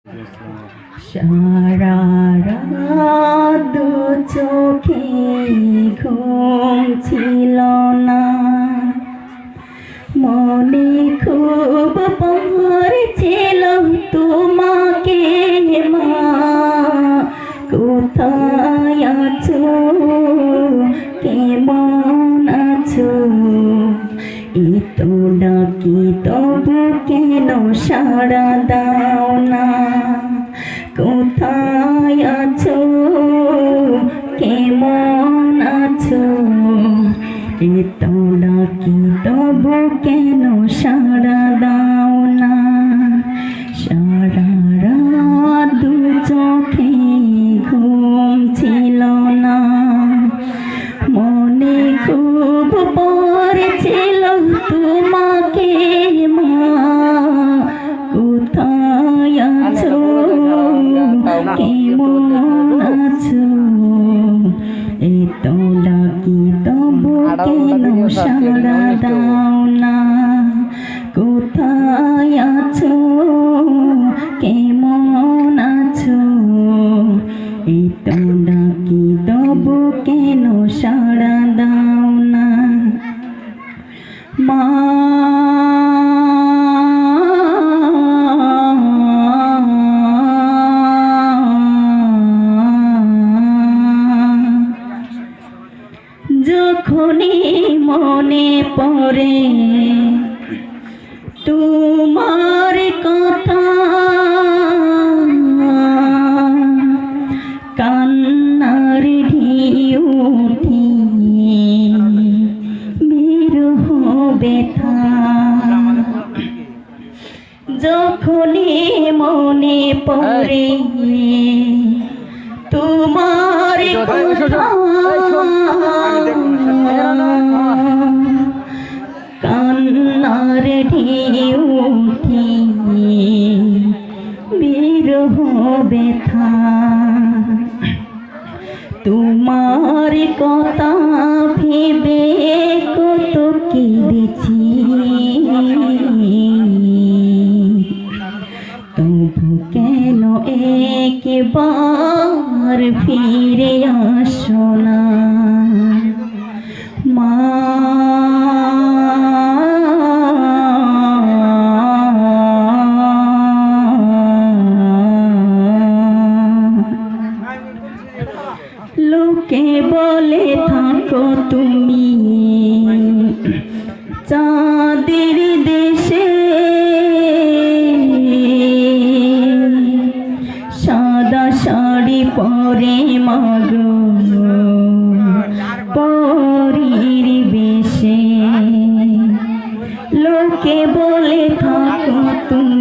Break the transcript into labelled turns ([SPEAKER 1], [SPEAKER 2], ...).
[SPEAKER 1] সারা রাত দু চোখে ঘুম ছিল না, মনে খুব পড়ছিল তোমাকে মা, কোথায় আছো, কেমন আছো, এতো ডাকি তবু কেন সাড়া দাও না, কোথায় আছো, কেমন আছো, এতো ডাকি তবু কেন সাড়া দাও না। সারা রাত দু চোখে ঘুম ছিল না, মনে খুব পড়ছিল তোমাকে মা, কোথায় আছো, কেমন আছো, এতো ডাকি তবু কেন সাড়া দাও না, কোথায় আছো, কেমন আছো, এতো ডাকি তবু কেন সাড়া দাও না। মা যখনই মনে পড়ে তোমার কথা, কান্নার ঢেউ উঠে বিরহ ব্যথা, যখনই মনে পড়ে তোমার কথা, কান্নার ঢেউ উঠে বিরহ ব্যথা, তোমার কথা ভেবে কত কেঁদেছি, তবু কেন একবার ফিরে আসো না মা। লোকে বলে থাকো তুমি চাঁদের দেশে, সাদা শাড়ি পরে মাগো পরীর বেশে, লোকে বলে থাকো তুমি